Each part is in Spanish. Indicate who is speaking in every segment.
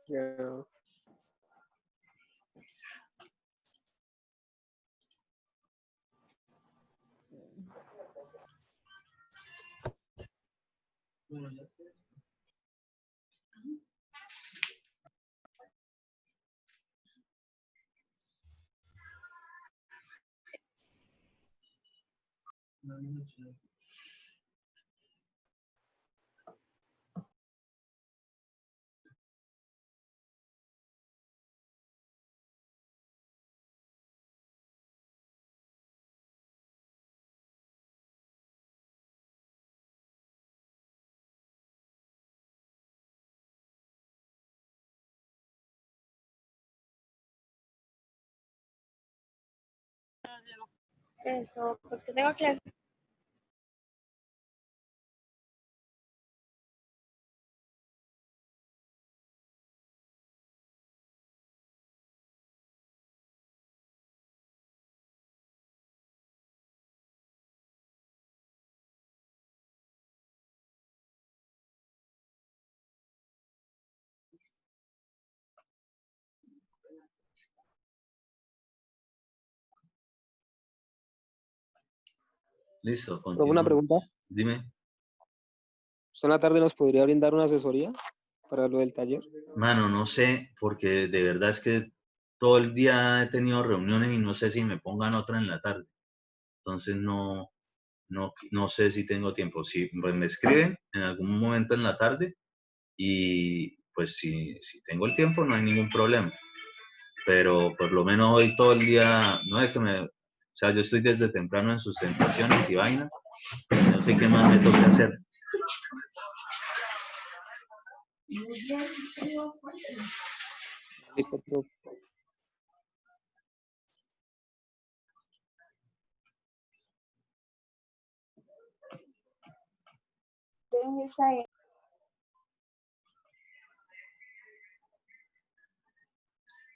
Speaker 1: Ya.
Speaker 2: Eso, pues que tengo clase.
Speaker 3: Listo,
Speaker 1: Pero una pregunta.
Speaker 3: Dime.
Speaker 1: ¿Usted en la tarde nos podría brindar una asesoría para lo del taller?
Speaker 3: Mano, no sé, porque de verdad es que todo el día he tenido reuniones y no sé si me pongan otra en la tarde. Entonces no sé si tengo tiempo. Si pues me escriben en algún momento en la tarde y pues si tengo el tiempo no hay ningún problema. Pero por lo menos hoy todo el día, no es que o sea, yo estoy desde temprano en sustentaciones y vainas. No sé qué más me toca hacer.
Speaker 1: Listo, profe.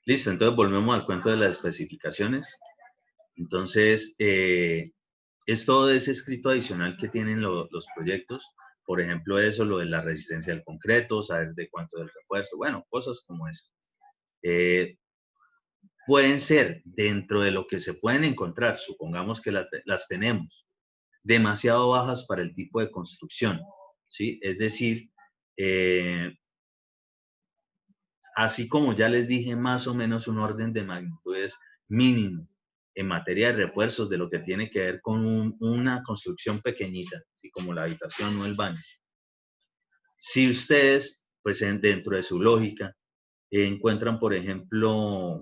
Speaker 3: Listo, entonces volvemos al cuento de las especificaciones. Entonces, es todo ese escrito adicional que tienen los proyectos. Por ejemplo, eso, lo de la resistencia al concreto, saber de cuánto del refuerzo, bueno, cosas como eso. Pueden ser dentro de lo que se pueden encontrar, supongamos que las tenemos, demasiado bajas para el tipo de construcción, ¿sí? Es decir, así como ya les dije, más o menos un orden de magnitudes mínimo en materia de refuerzos de lo que tiene que ver con una construcción pequeñita, así como la habitación o el baño. Si ustedes, pues dentro de su lógica, encuentran, por ejemplo,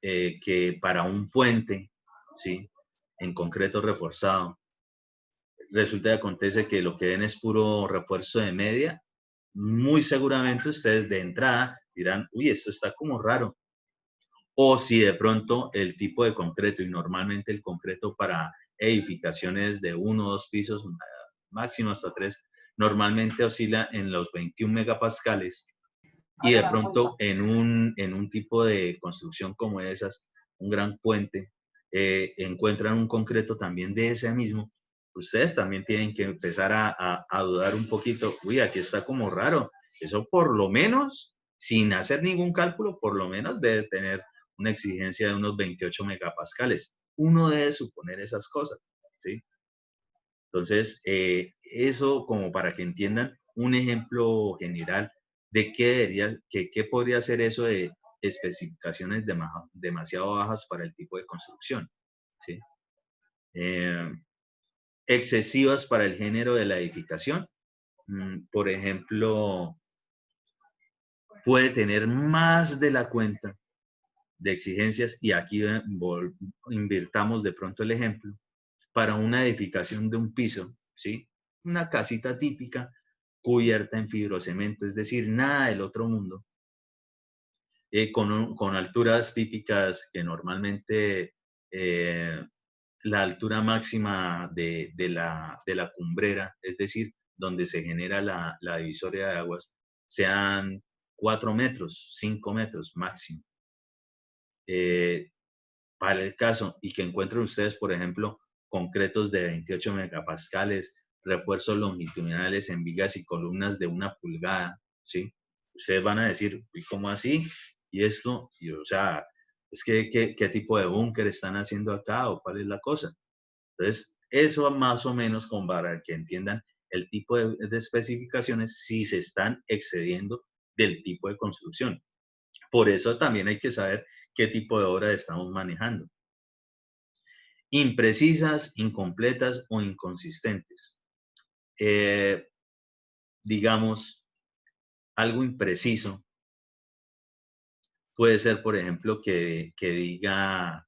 Speaker 3: que para un puente, ¿sí? En concreto reforzado, resulta que acontece que lo que ven es puro refuerzo de media, muy seguramente ustedes de entrada dirán, uy, esto está como raro. O si de pronto el tipo de concreto, y normalmente el concreto para edificaciones de 1 o 2 pisos, máximo hasta 3, normalmente oscila en los 21 megapascales. Y de pronto en un tipo de construcción como esas, un gran puente, encuentran un concreto también de ese mismo, ustedes también tienen que empezar a dudar un poquito. Uy, aquí está como raro. Eso por lo menos, sin hacer ningún cálculo, por lo menos debe tener una exigencia de unos 28 megapascales. Uno debe suponer esas cosas, ¿sí? Entonces, eso como para que entiendan un ejemplo general de qué podría ser eso de especificaciones demasiado bajas para el tipo de construcción, ¿sí? Excesivas para el género de la edificación. Por ejemplo, puede tener más de la cuenta de exigencias, y aquí invirtamos de pronto el ejemplo, para una edificación de un piso, ¿sí? Una casita típica cubierta en fibrocemento, es decir, nada del otro mundo, con alturas típicas que normalmente la altura máxima de la cumbrera, es decir, donde se genera la divisoria de aguas, sean 4 metros, 5 metros máximo. Para el caso, y que encuentren ustedes, por ejemplo, concretos de 28 megapascales, refuerzos longitudinales en vigas y columnas de 1 pulgada, ¿sí? Ustedes van a decir, ¿y cómo así? Y esto, y, o sea, es que, ¿qué tipo de búnker están haciendo acá o cuál es la cosa? Entonces, eso más o menos como para que entiendan el tipo de especificaciones si se están excediendo del tipo de construcción. Por eso también hay que saber qué tipo de obra estamos manejando. Imprecisas, incompletas o inconsistentes. Digamos, algo impreciso puede ser, por ejemplo, que diga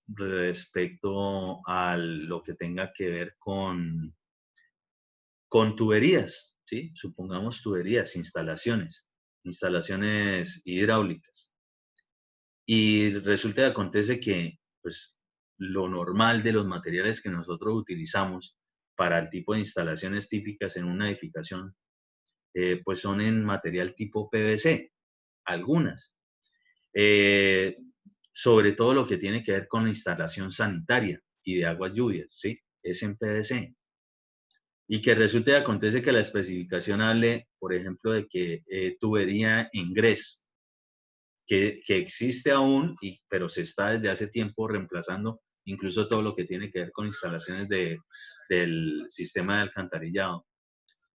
Speaker 3: respecto a lo que tenga que ver con tuberías, ¿sí? Supongamos tuberías, instalaciones hidráulicas. Y resulta que acontece que, pues, lo normal de los materiales que nosotros utilizamos para el tipo de instalaciones típicas en una edificación, pues son en material tipo PVC, algunas. Sobre todo lo que tiene que ver con la instalación sanitaria y de aguas lluvias, ¿sí? Es en PVC. Y que resulta y acontece que la especificación hable, por ejemplo, de que tubería en GRES, que existe aún, pero se está desde hace tiempo reemplazando incluso todo lo que tiene que ver con instalaciones del sistema de alcantarillado.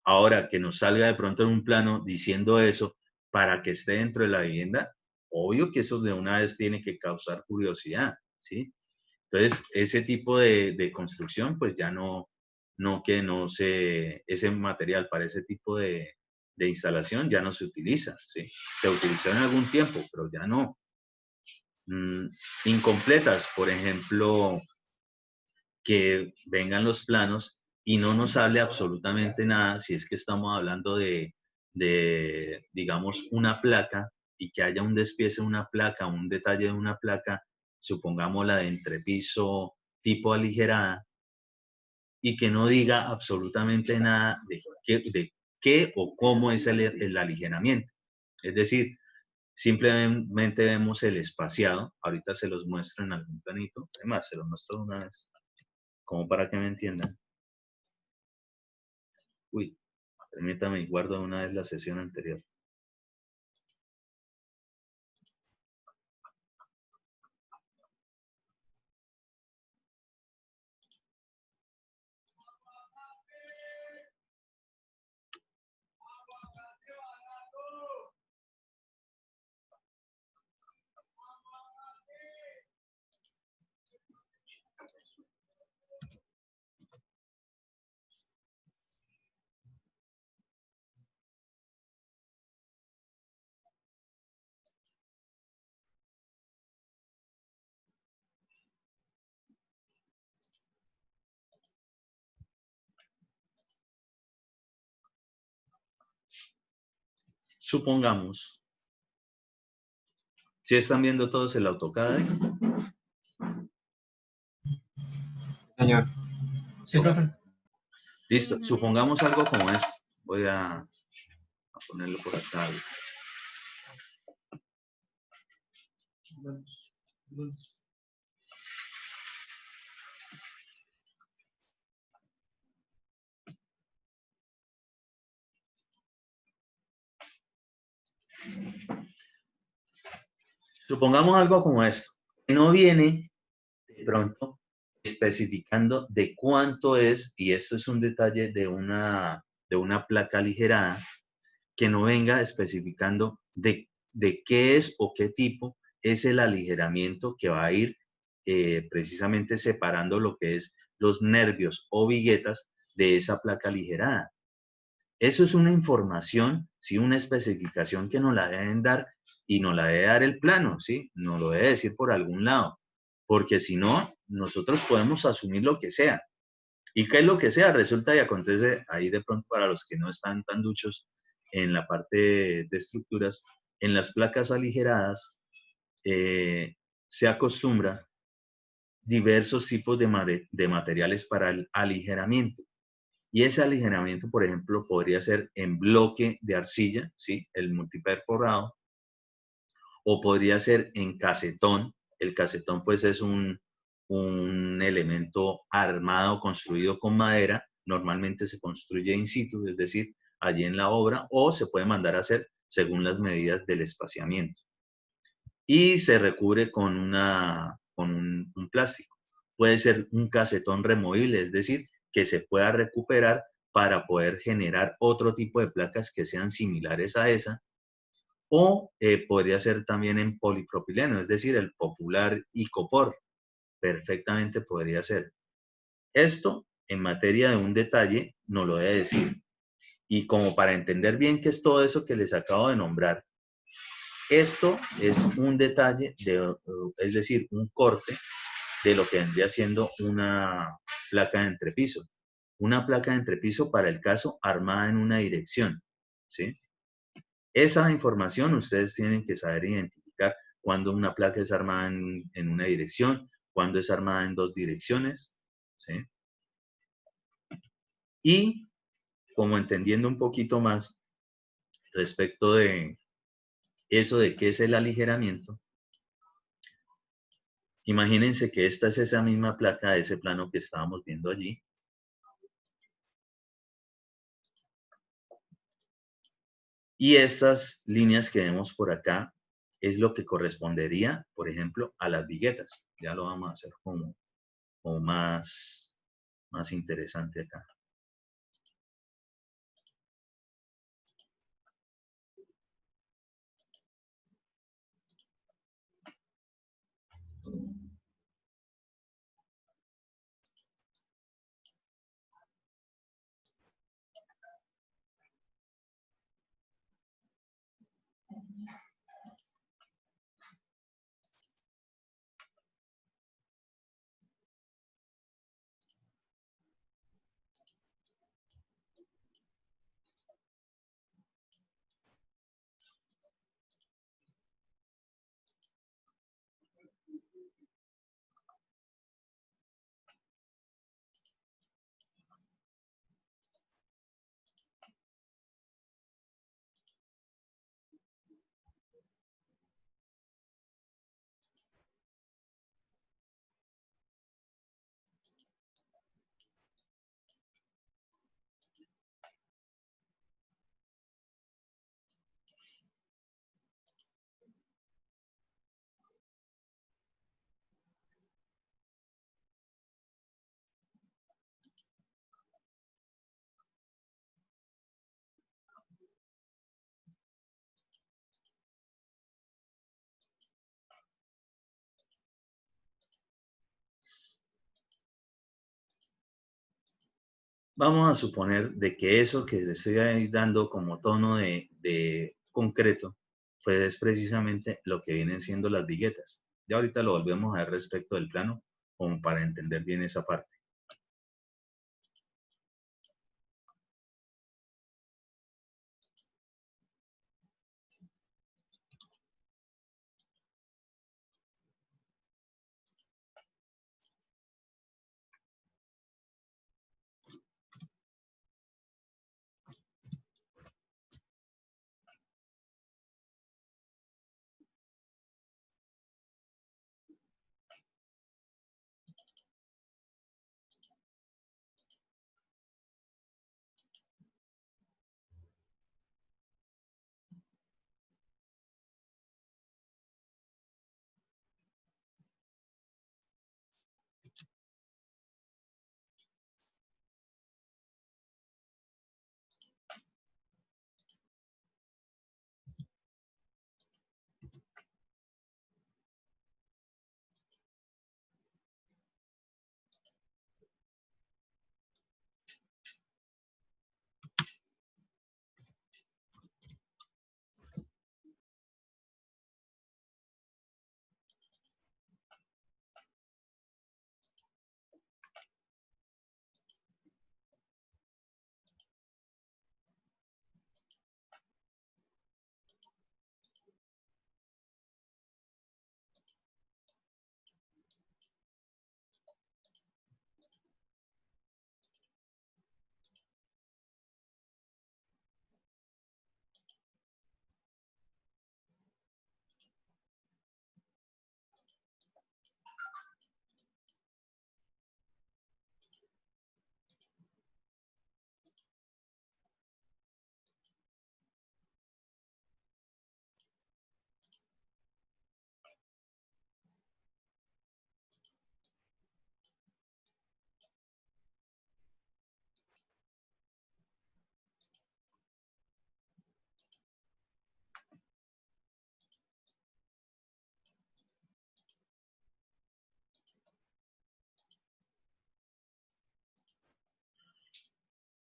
Speaker 3: Ahora, que nos salga de pronto en un plano diciendo eso para que esté dentro de la vivienda, obvio que eso de una vez tiene que causar curiosidad, ¿sí? Entonces, ese tipo de construcción, pues ya ese material para ese tipo de instalación ya no se utiliza, ¿sí? Se utilizó en algún tiempo, pero ya no. Incompletas, por ejemplo, que vengan los planos y no nos hable absolutamente nada si es que estamos hablando de digamos, una placa y que haya un despiece de una placa, un detalle de una placa, supongamos la de entrepiso tipo aligerada, y que no diga absolutamente nada de qué o cómo es el aligeramiento. Es decir, simplemente vemos el espaciado. Ahorita se los muestro en algún planito. Además, se los muestro una vez, como para que me entiendan. Uy, permítame, guardo una vez la sesión anterior. Supongamos, ¿sí están viendo todos el AutoCAD?
Speaker 1: Señor.
Speaker 4: Sí, profe.
Speaker 3: Listo, supongamos algo como esto. Voy a ponerlo por acá. Supongamos algo como esto. No viene de pronto especificando de cuánto es, y esto es un detalle de una placa aligerada, que no venga especificando de qué es o qué tipo es el aligeramiento que va a ir precisamente separando lo que es los nervios o viguetas de esa placa aligerada. Eso es una información, ¿sí? Una especificación que nos la deben dar y nos la debe dar el plano, ¿sí? Nos lo debe decir por algún lado, porque si no, nosotros podemos asumir lo que sea. ¿Y qué es lo que sea? Resulta y acontece ahí de pronto para los que no están tan duchos en la parte de estructuras, en las placas aligeradas se acostumbra diversos tipos de materiales para el aligeramiento. Y ese aligeramiento, por ejemplo, podría ser en bloque de arcilla, ¿sí? El multiperforado, o podría ser en casetón. El casetón, pues, es un un elemento armado construido con madera, normalmente se construye in situ, es decir, allí en la obra, o se puede mandar a hacer según las medidas del espaciamiento. Y se recubre con, un plástico. Puede ser un casetón removible, es decir, que se pueda recuperar para poder generar otro tipo de placas que sean similares a esa, o podría ser también en polipropileno, es decir, el popular icopor, perfectamente podría ser. Esto, en materia de un detalle, no lo debe decir. Y como para entender bien qué es todo eso que les acabo de nombrar, esto es un detalle, es decir, un corte de lo que vendría siendo una placa de entrepiso. Una placa de entrepiso para el caso armada en una dirección, ¿sí? Esa información ustedes tienen que saber identificar cuando una placa es armada en una dirección, cuando es armada en dos direcciones, ¿sí? Y como entendiendo un poquito más respecto de eso de qué es el aligeramiento, imagínense que esta es esa misma placa de ese plano que estábamos viendo allí. Y estas líneas que vemos por acá es lo que correspondería, por ejemplo, a las viguetas. Ya lo vamos a hacer como más interesante acá. Vamos a suponer de que eso que les estoy ahí dando como tono de concreto, pues es precisamente lo que vienen siendo las viguetas. Ya ahorita lo volvemos a ver respecto del plano, como para entender bien esa parte.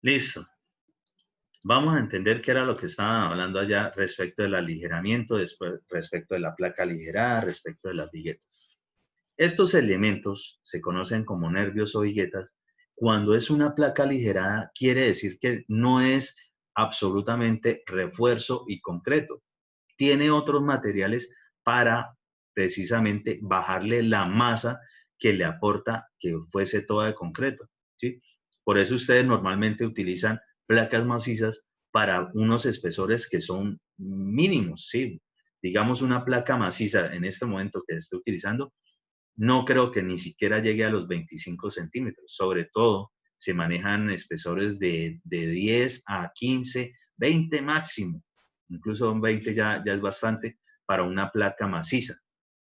Speaker 3: Listo. Vamos a entender qué era lo que estaban hablando allá respecto del aligeramiento, después respecto de la placa aligerada, respecto de las viguetas. Estos elementos se conocen como nervios o viguetas. Cuando es una placa aligerada, quiere decir que no es absolutamente refuerzo y concreto. Tiene otros materiales para precisamente bajarle la masa que le aporta que fuese toda de concreto, ¿sí? Por eso ustedes normalmente utilizan placas macizas para unos espesores que son mínimos, ¿sí? Digamos una placa maciza en este momento que esté utilizando, no creo que ni siquiera llegue a los 25 centímetros. Sobre todo, se manejan espesores de 10 a 15, 20 máximo. Incluso un 20 ya es bastante para una placa maciza.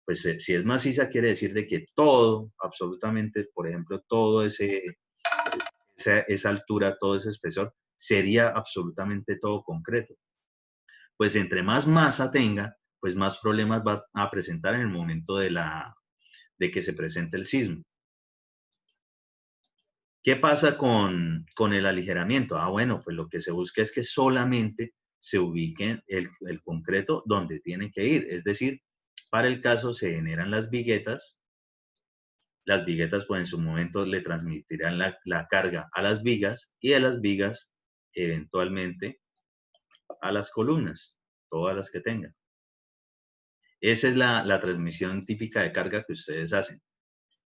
Speaker 3: Pues si es maciza, quiere decir de que todo, absolutamente, por ejemplo, todo esa altura, todo ese espesor, sería absolutamente todo concreto. Pues entre más masa tenga, pues más problemas va a presentar en el momento de que se presente el sismo. ¿Qué pasa con el aligeramiento? Bueno, pues lo que se busca es que solamente se ubique el concreto donde tiene que ir. Es decir, para el caso se generan las viguetas pues en su momento le transmitirán la carga a las vigas y a las vigas eventualmente a las columnas, todas las que tengan. Esa es la transmisión típica de carga que ustedes hacen.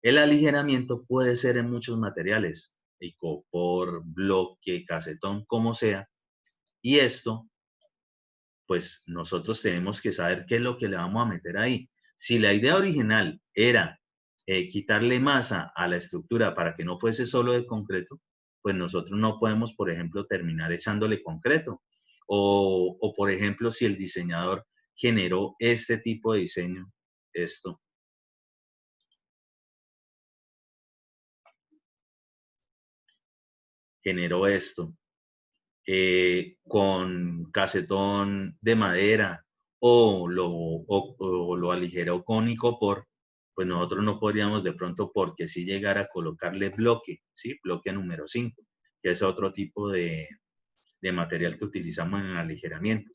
Speaker 3: El aligeramiento puede ser en muchos materiales, icopor, bloque, casetón, como sea. Y esto, pues nosotros tenemos que saber qué es lo que le vamos a meter ahí. Si la idea original era quitarle masa a la estructura para que no fuese solo de concreto, pues nosotros no podemos, por ejemplo, terminar echándole concreto. O por ejemplo, si el diseñador generó este tipo de diseño, esto, generó esto, con casetón de madera o lo aligeró con icopor, pues nosotros no podríamos de pronto, porque si llegar a colocarle bloque, ¿sí? Bloque número 5, que es otro tipo de material que utilizamos en el aligeramiento.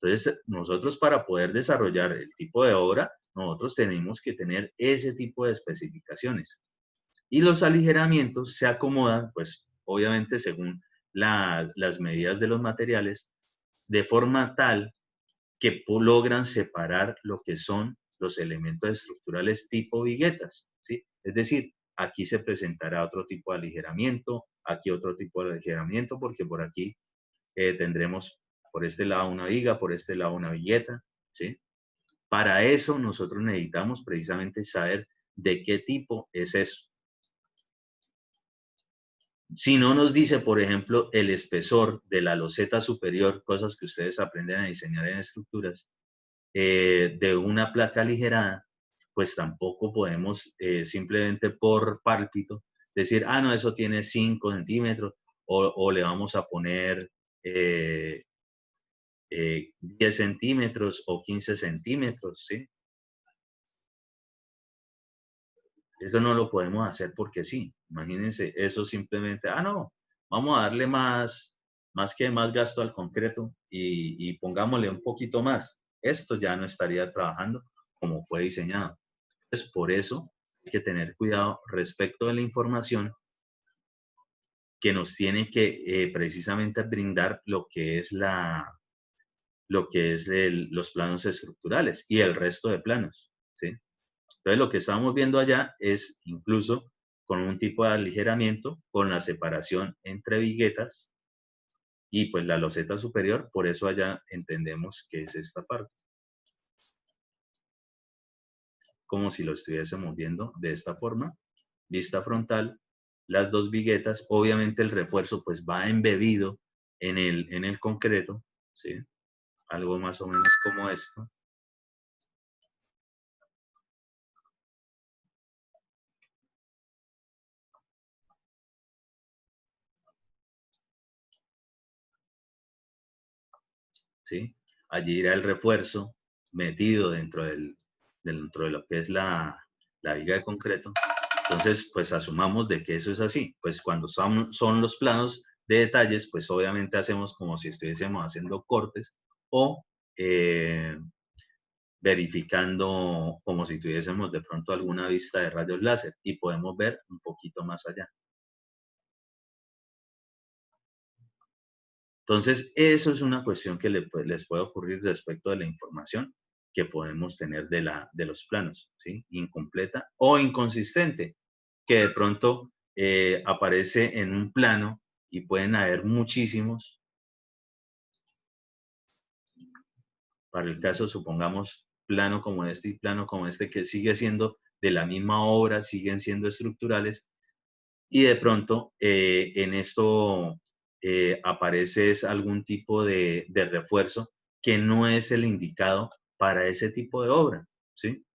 Speaker 3: Entonces, nosotros para poder desarrollar el tipo de obra, nosotros tenemos que tener ese tipo de especificaciones. Y los aligeramientos se acomodan, pues obviamente según las medidas de los materiales, de forma tal que logran separar lo que son los elementos estructurales tipo viguetas, ¿sí? Es decir, aquí se presentará otro tipo de aligeramiento, aquí otro tipo de aligeramiento, porque por aquí tendremos por este lado una viga, por este lado una vigueta, ¿sí? Para eso nosotros necesitamos precisamente saber de qué tipo es eso. Si no nos dice, por ejemplo, el espesor de la loseta superior, cosas que ustedes aprenden a diseñar en estructuras, de una placa aligerada, pues tampoco podemos simplemente por pálpito decir, no, eso tiene 5 centímetros o le vamos a poner 10 centímetros o 15 centímetros, ¿sí? Eso no lo podemos hacer porque sí. Imagínense, eso simplemente, no, vamos a darle más gasto al concreto y pongámosle un poquito más. Esto ya no estaría trabajando como fue diseñado. Entonces, por eso hay que tener cuidado respecto de la información que nos tiene que precisamente brindar lo que es los planos estructurales y el resto de planos, ¿sí? Entonces, lo que estamos viendo allá es incluso con un tipo de aligeramiento, con la separación entre viguetas y pues la loseta superior, por eso allá entendemos que es esta parte. Como si lo estuviésemos viendo de esta forma, vista frontal, las dos viguetas, obviamente el refuerzo pues va embebido en el concreto, ¿sí? Algo más o menos como esto. ¿Sí? Allí irá el refuerzo metido dentro de lo que es la viga de concreto. Entonces, pues asumamos de que eso es así. Pues cuando son los planos de detalles, pues obviamente hacemos como si estuviésemos haciendo cortes o verificando como si tuviésemos de pronto alguna vista de rayos láser y podemos ver un poquito más allá. Entonces, eso es una cuestión que les puede ocurrir respecto de la información que podemos tener de los planos, ¿sí? Incompleta o inconsistente, que de pronto aparece en un plano y pueden haber muchísimos. Para el caso, supongamos, plano como este y plano como este, que sigue siendo de la misma obra, siguen siendo estructurales, y de pronto en esto aparece algún tipo de refuerzo que no es el indicado para ese tipo de obra, ¿sí?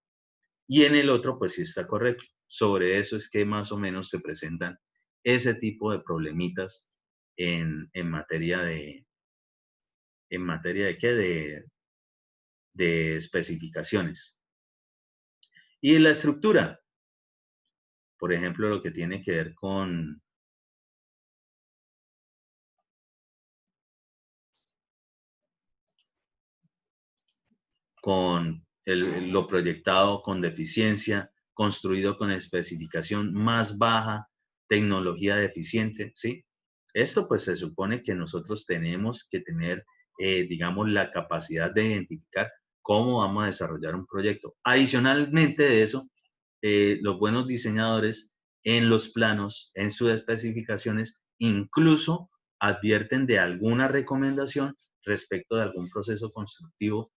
Speaker 3: Y en el otro, pues sí está correcto. Sobre eso es que más o menos se presentan ese tipo de problemitas en materia de, ¿qué? De especificaciones. Y la estructura, por ejemplo, lo que tiene que ver con lo proyectado con deficiencia, construido con especificación más baja, tecnología deficiente, ¿sí? Esto pues se supone que nosotros tenemos que tener, digamos, la capacidad de identificar cómo vamos a desarrollar un proyecto. Adicionalmente de eso, los buenos diseñadores en los planos, en sus especificaciones, incluso advierten de alguna recomendación respecto de algún proceso constructivo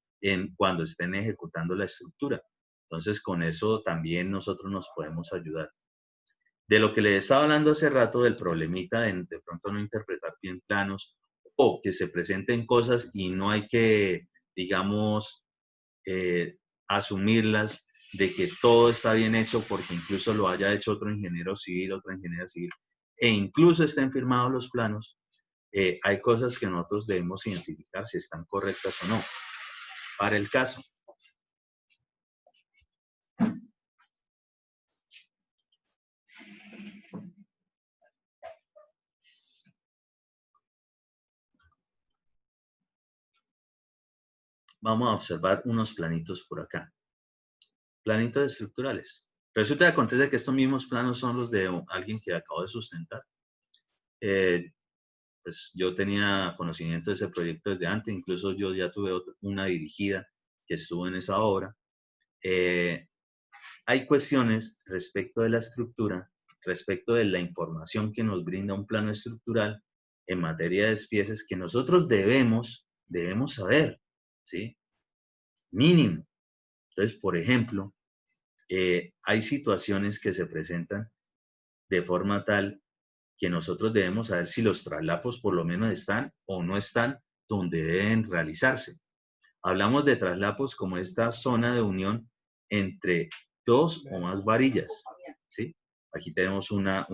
Speaker 3: cuando estén ejecutando la estructura. Entonces, con eso también nosotros nos podemos ayudar. De lo que les estaba hablando hace rato, del problemita de pronto no interpretar bien planos o que se presenten cosas y no hay que, digamos, asumirlas de que todo está bien hecho porque incluso lo haya hecho otro ingeniero civil, otra ingeniera civil, e incluso estén firmados los planos, hay cosas que nosotros debemos identificar si están correctas o no. Para el caso, vamos a observar unos planitos por acá. Planitos estructurales. Resulta que acontece que estos mismos planos son los de alguien que acabo de sustentar. Pues yo tenía conocimiento de ese proyecto desde antes, incluso yo ya tuve una dirigida que estuvo en esa obra. Hay cuestiones respecto de la estructura, respecto de la información que nos brinda un plano estructural en materia de espieces que nosotros debemos saber, ¿sí? Mínimo. Entonces, por ejemplo, hay situaciones que se presentan de forma tal que nosotros debemos saber si los traslapos por lo menos están o no están donde deben realizarse. Hablamos de traslapos como esta zona de unión entre dos o más varillas, ¿sí? Aquí tenemos una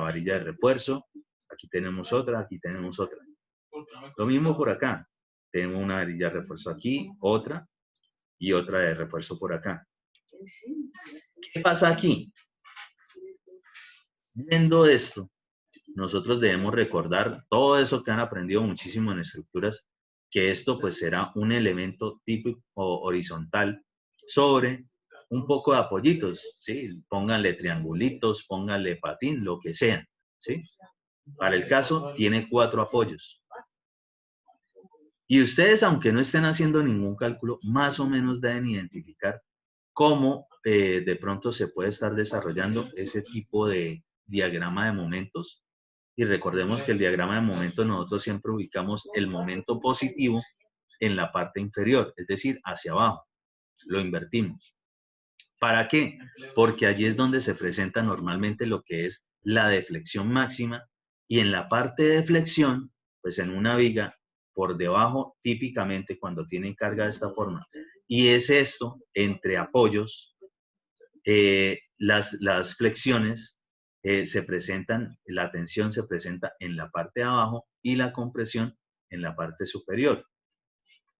Speaker 3: varilla de refuerzo, aquí tenemos otra, aquí tenemos otra. Lo mismo por acá. Tenemos una varilla de refuerzo aquí, otra y otra de refuerzo por acá. ¿Qué pasa aquí? Viendo esto, nosotros debemos recordar todo eso que han aprendido muchísimo en estructuras, que esto pues será un elemento típico o horizontal sobre un poco de apoyitos, ¿sí? Pónganle triangulitos, pónganle patín, lo que sea, ¿sí? Para el caso, tiene 4 apoyos. Y ustedes, aunque no estén haciendo ningún cálculo, más o menos deben identificar cómo de pronto se puede estar desarrollando ese tipo de diagrama de momentos. Y recordemos que el diagrama de momentos nosotros siempre ubicamos el momento positivo en la parte inferior, es decir, hacia abajo. Lo invertimos. ¿Para qué? Porque allí es donde se presenta normalmente lo que es la deflexión máxima y en la parte de flexión, pues en una viga por debajo, típicamente cuando tienen carga de esta forma, y es esto entre apoyos, las flexiones se presentan, la tensión se presenta en la parte de abajo y la compresión en la parte superior,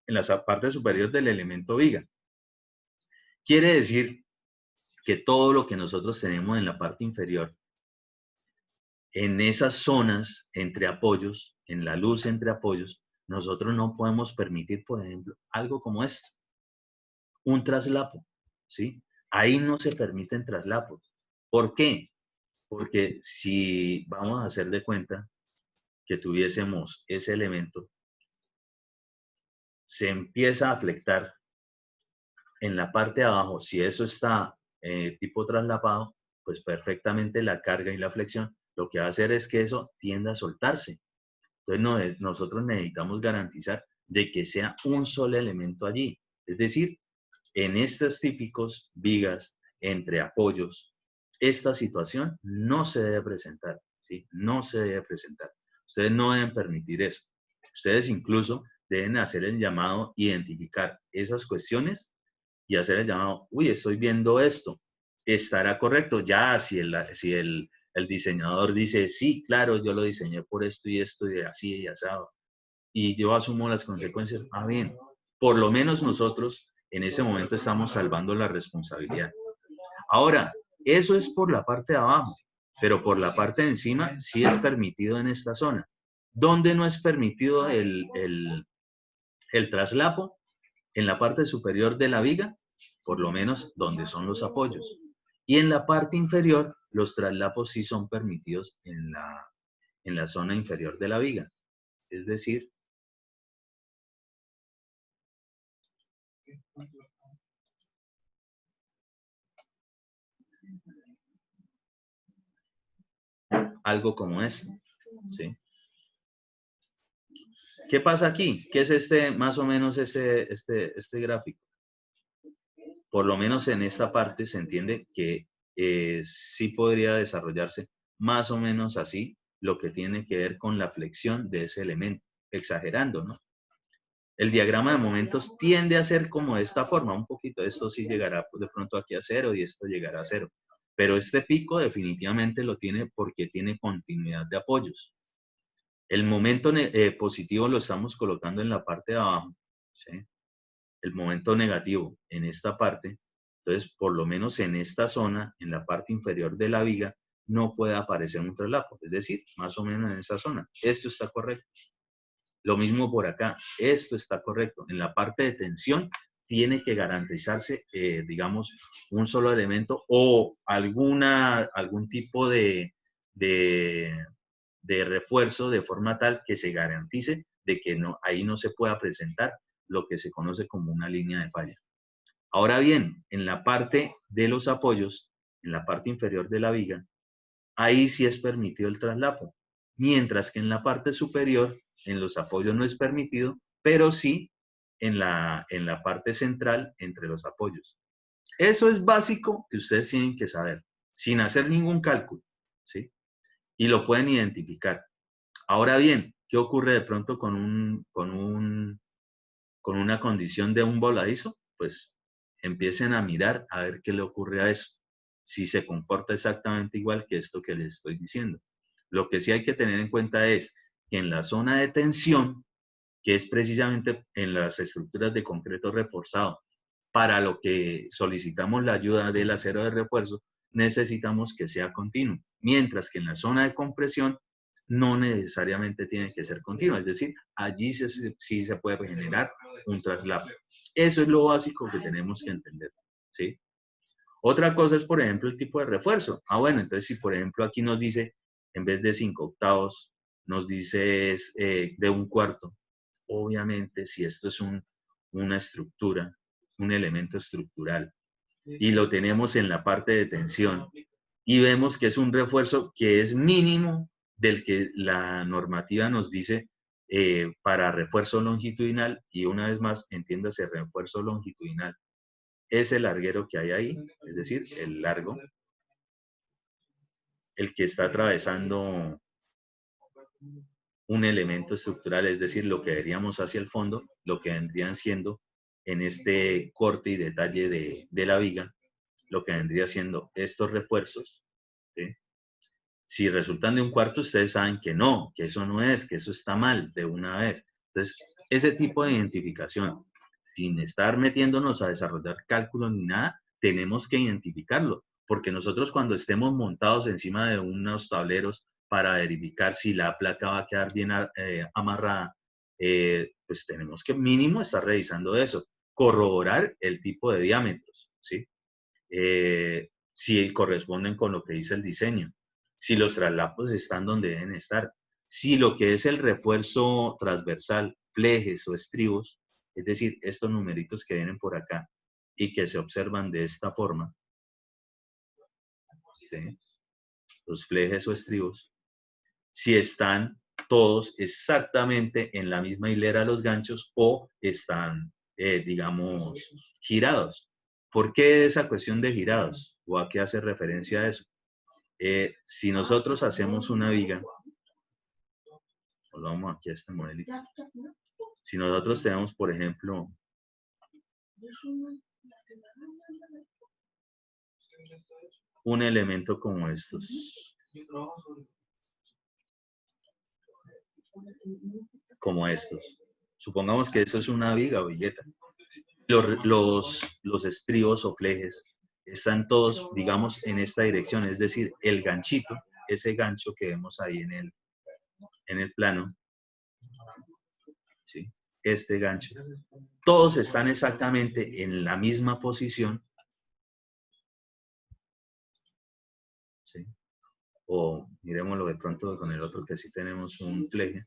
Speaker 3: en la parte superior del elemento viga. Quiere decir que todo lo que nosotros tenemos en la parte inferior en esas zonas entre apoyos, en la luz entre apoyos, nosotros no podemos permitir, por ejemplo, algo como esto, un traslapo, ¿sí? Ahí no se permiten traslapos. ¿Por qué? Porque si vamos a hacer de cuenta que tuviésemos ese elemento, se empieza a flectar en la parte de abajo. Si eso está tipo traslapado, pues perfectamente la carga y la flexión lo que va a hacer es que eso tienda a soltarse. Entonces nosotros necesitamos garantizar de que sea un solo elemento allí. Es decir, en estos típicos vigas entre apoyos, esta situación no se debe presentar, ¿sí? No se debe presentar. Ustedes no deben permitir eso. Ustedes incluso deben hacer el llamado, identificar esas cuestiones y hacer el llamado, uy, estoy viendo esto, ¿estará correcto? Ya, si el diseñador dice, sí, claro, yo lo diseñé por esto y así y asado, y yo asumo las consecuencias, bien, por lo menos nosotros en ese momento estamos salvando la responsabilidad. Ahora, eso es por la parte de abajo, pero por la parte de encima sí es permitido en esta zona. ¿Dónde no es permitido el traslapo? En la parte superior de la viga, por lo menos donde son los apoyos. Y en la parte inferior, los traslapos sí son permitidos en la zona inferior de la viga. Es decir, algo como esto, ¿sí? ¿Qué pasa aquí? ¿Qué es más o menos este gráfico? Por lo menos en esta parte se entiende que sí podría desarrollarse más o menos así lo que tiene que ver con la flexión de ese elemento, exagerando, ¿no? El diagrama de momentos tiende a ser como de esta forma, un poquito, esto sí llegará de pronto aquí a 0 y esto llegará a 0, pero este pico definitivamente lo tiene porque tiene continuidad de apoyos. El momento positivo lo estamos colocando en la parte de abajo, ¿sí? El momento negativo en esta parte. Entonces, por lo menos en esta zona, en la parte inferior de la viga, no puede aparecer un traslapo. Es decir, más o menos en esa zona. Esto está correcto. Lo mismo por acá. Esto está correcto. En la parte de tensión tiene que garantizarse, digamos, un solo elemento o algún tipo de refuerzo de forma tal que se garantice de que ahí no se pueda presentar lo que se conoce como una línea de falla. Ahora bien, en la parte de los apoyos, en la parte inferior de la viga, ahí sí es permitido el traslapo, mientras que en la parte superior, en los apoyos no es permitido, pero sí en la parte central entre los apoyos. Eso es básico que ustedes tienen que saber, sin hacer ningún cálculo, ¿sí? Y lo pueden identificar. Ahora bien, ¿qué ocurre de pronto con una condición de un voladizo? Pues empiecen a mirar a ver qué le ocurre a eso. Si se comporta exactamente igual que esto que les estoy diciendo. Lo que sí hay que tener en cuenta es que en la zona de tensión, que es precisamente en las estructuras de concreto reforzado, para lo que solicitamos la ayuda del acero de refuerzo, necesitamos que sea continuo. Mientras que en la zona de compresión, no necesariamente tiene que ser continuo, es decir, allí sí se puede generar un traslapo. Eso es lo básico que tenemos que entender, ¿sí? Otra cosa es, por ejemplo, el tipo de refuerzo. Bueno, entonces si por ejemplo aquí nos dice, en vez de 5/8, nos dice de 1/4. Obviamente, si esto es una estructura, un elemento estructural, y lo tenemos en la parte de tensión, y vemos que es un refuerzo que es mínimo del que la normativa nos dice para refuerzo longitudinal, y una vez más, entiéndase, refuerzo longitudinal, ese larguero que hay ahí, es decir, el largo, el que está atravesando un elemento estructural, es decir, lo que veríamos hacia el fondo, lo que vendrían siendo en este corte y detalle de la viga, lo que vendría siendo estos refuerzos, ¿sí? Si resultan de 1/4, ustedes saben que no, que eso no es, que eso está mal de una vez. Entonces, ese tipo de identificación, sin estar metiéndonos a desarrollar cálculos ni nada, tenemos que identificarlo, porque nosotros cuando estemos montados encima de unos tableros para verificar si la placa va a quedar bien amarrada, pues tenemos que mínimo estar revisando eso, corroborar el tipo de diámetros, ¿sí? Si corresponden con lo que dice el diseño, si los traslapos están donde deben estar, si lo que es el refuerzo transversal, flejes o estribos, es decir, estos numeritos que vienen por acá y que se observan de esta forma, ¿sí? Los flejes o estribos, si están todos exactamente en la misma hilera los ganchos o están, digamos, girados. ¿Por qué esa cuestión de girados? ¿O a qué hace referencia a eso? Si nosotros hacemos una viga, volvamos aquí a este modelito. Si nosotros tenemos, por ejemplo, un elemento como estos, supongamos que eso es una viga o vigueta. Los estribos o flejes están todos, digamos, en esta dirección, es decir, el ganchito, ese gancho que vemos ahí en el plano, ¿sí? Este gancho, todos están exactamente en la misma posición, ¿sí? O miremoslo de pronto con el otro que sí tenemos un fleje.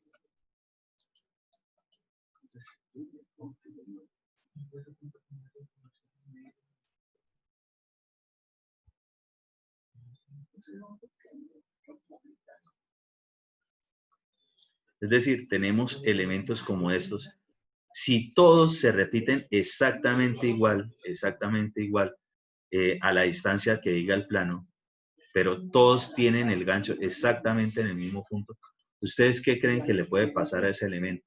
Speaker 3: Es decir, tenemos elementos como estos. Si todos se repiten exactamente igual a la distancia que diga el plano, pero todos tienen el gancho exactamente en el mismo punto, ¿ustedes qué creen que le puede pasar a ese elemento?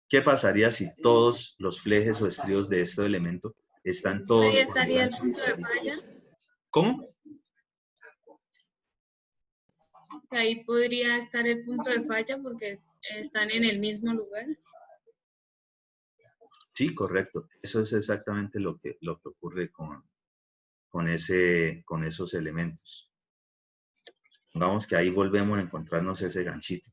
Speaker 3: ¿Qué pasaría si todos los flejes o estribos de este elemento están todos
Speaker 2: Ahí
Speaker 3: con el
Speaker 2: estaría el
Speaker 3: gancho?
Speaker 2: punto de falla.
Speaker 3: ¿Cómo?
Speaker 2: Ahí podría estar el punto de falla porque están en el mismo lugar.
Speaker 3: Sí, correcto. Eso es exactamente lo que ocurre con esos elementos. Digamos que ahí volvemos a encontrarnos ese ganchito.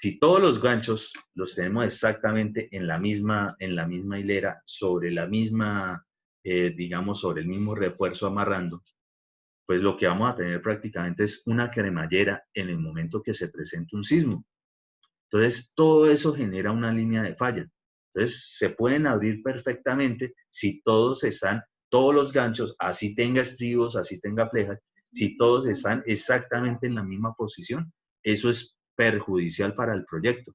Speaker 3: Si todos los ganchos los tenemos exactamente en la misma hilera, sobre la misma, digamos, sobre el mismo refuerzo amarrando, pues lo que vamos a tener prácticamente es una cremallera en el momento que se presente un sismo. Entonces, todo eso genera una línea de falla. Entonces, se pueden abrir perfectamente si todos los ganchos, así tenga estribos, así tenga flejas, si todos están exactamente en la misma posición. Eso es perjudicial para el proyecto.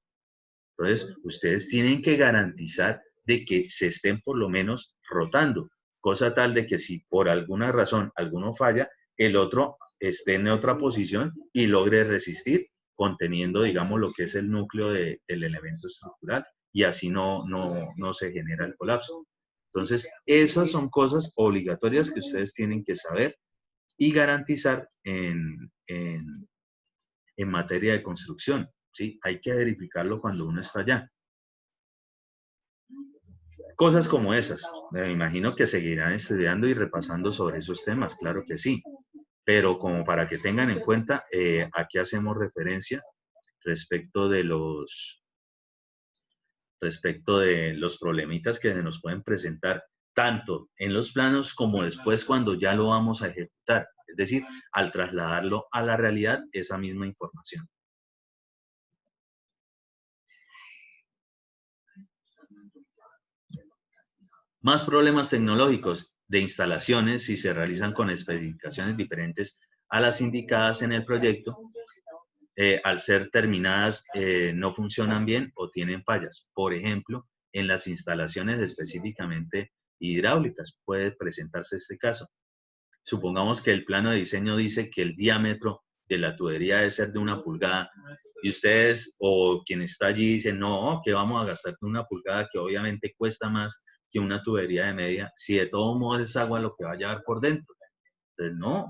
Speaker 3: Entonces, ustedes tienen que garantizar de que se estén por lo menos rotando, cosa tal de que si por alguna razón alguno falla, el otro esté en otra posición y logre resistir, conteniendo, digamos, lo que es el núcleo del elemento estructural, y así no se genera el colapso. Entonces, esas son cosas obligatorias que ustedes tienen que saber y garantizar en materia de construcción, ¿sí? Hay que verificarlo cuando uno está allá. Cosas como esas. Me imagino que seguirán estudiando y repasando sobre esos temas, claro que sí. Pero como para que tengan en cuenta, aquí hacemos referencia respecto de los problemitas que nos pueden presentar, tanto en los planos como después cuando ya lo vamos a ejecutar. Es decir, al trasladarlo a la realidad, esa misma información. Más problemas tecnológicos de instalaciones si se realizan con especificaciones diferentes a las indicadas en el proyecto. Al ser terminadas no funcionan bien o tienen fallas. Por ejemplo, en las instalaciones específicamente hidráulicas puede presentarse este caso. Supongamos que el plano de diseño dice que el diámetro de la tubería debe ser de 1 pulgada y ustedes o quien está allí dicen, no, que vamos a gastar 1 pulgada que obviamente cuesta más que una tubería de media, si de todos modos es agua lo que va a llevar por dentro. Entonces, no.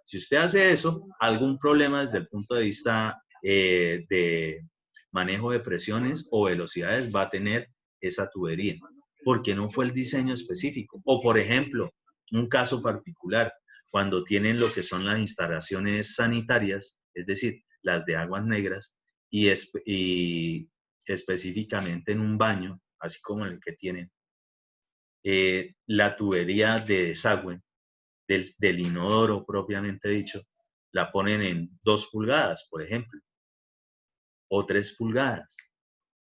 Speaker 3: Si usted hace eso, algún problema desde el punto de vista de manejo de presiones o velocidades va a tener esa tubería, porque no fue el diseño específico. O, por ejemplo, un caso particular, cuando tienen lo que son las instalaciones sanitarias, es decir, las de aguas negras, y específicamente en un baño, así como el que tienen, la tubería de desagüe del inodoro propiamente dicho, la ponen en 2 pulgadas, por ejemplo, o 3 pulgadas.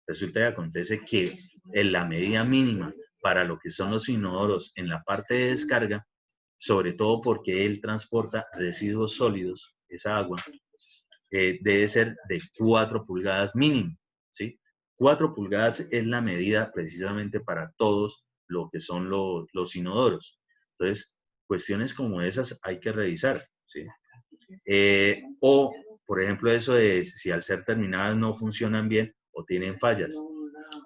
Speaker 3: Resulta y acontece que en la medida mínima para lo que son los inodoros en la parte de descarga, sobre todo porque él transporta residuos sólidos, esa agua, debe ser de 4 pulgadas mínimo, ¿sí? 4 pulgadas es la medida precisamente para todos lo que son los inodoros. Entonces, cuestiones como esas hay que revisar, ¿sí? O, por ejemplo, eso de si al ser terminadas no funcionan bien o tienen fallas.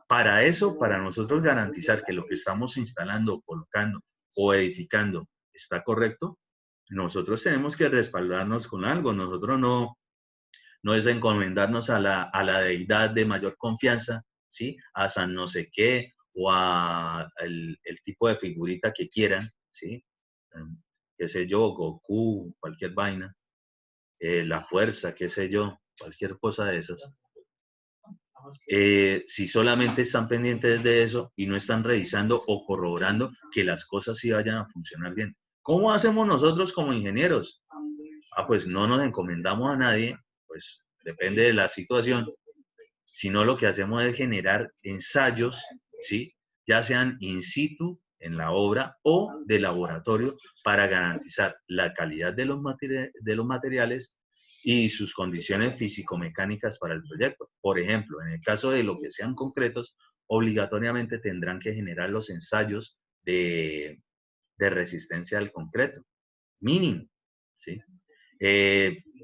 Speaker 3: Para eso, para nosotros garantizar que lo que estamos instalando, colocando o edificando está correcto, nosotros tenemos que respaldarnos con algo. Nosotros no es encomendarnos a la deidad de mayor confianza, ¿sí? A San no sé qué o a el tipo de figurita que quieran, ¿sí? Qué sé yo, Goku, cualquier vaina, la fuerza, qué sé yo, cualquier cosa de esas. Si solamente están pendientes de eso y no están revisando o corroborando que las cosas sí vayan a funcionar bien. ¿Cómo hacemos nosotros como ingenieros? Pues no nos encomendamos a nadie, pues depende de la situación, sino lo que hacemos es generar ensayos, ¿sí? Ya sean in situ en la obra o de laboratorio para garantizar la calidad de los materiales y sus condiciones físico-mecánicas para el proyecto. Por ejemplo, en el caso de lo que sean concretos, obligatoriamente tendrán que generar los ensayos de resistencia al concreto, mínimo, ¿sí?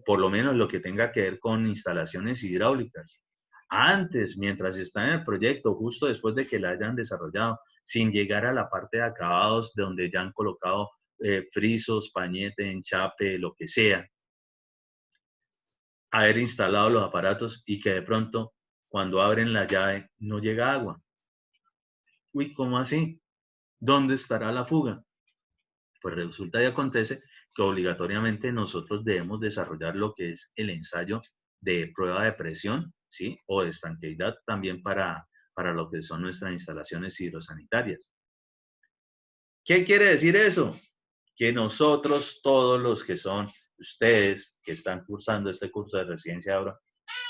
Speaker 3: Por lo menos lo que tenga que ver con instalaciones hidráulicas. Antes, mientras está en el proyecto, justo después de que la hayan desarrollado, sin llegar a la parte de acabados de donde ya han colocado frisos, pañete, enchape, lo que sea, haber instalado los aparatos y que de pronto cuando abren la llave no llega agua. Uy, ¿cómo así? ¿Dónde estará la fuga? Pues resulta y acontece que obligatoriamente nosotros debemos desarrollar lo que es el ensayo de prueba de presión, ¿sí? O de estanqueidad también para lo que son nuestras instalaciones hidrosanitarias. ¿Qué quiere decir eso? Que nosotros, todos los que son ustedes que están cursando este curso de residencia ahora,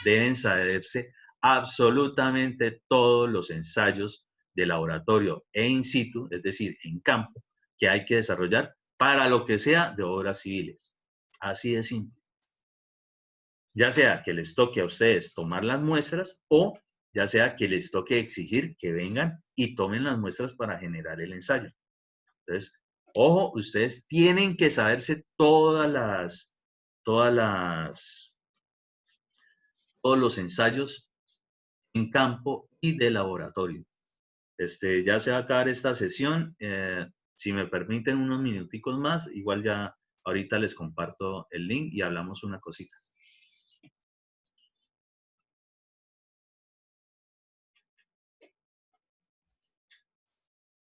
Speaker 3: deben saberse absolutamente todos los ensayos de laboratorio e in situ, es decir, en campo, que hay que desarrollar para lo que sea de obras civiles. Así de simple. Ya sea que les toque a ustedes tomar las muestras o ya sea que les toque exigir que vengan y tomen las muestras para generar el ensayo. Entonces, ojo, ustedes tienen que saberse todos los ensayos en campo y de laboratorio. Ya se va a acabar esta sesión. Si me permiten unos minuticos más, igual ya ahorita les comparto el link y hablamos una cosita.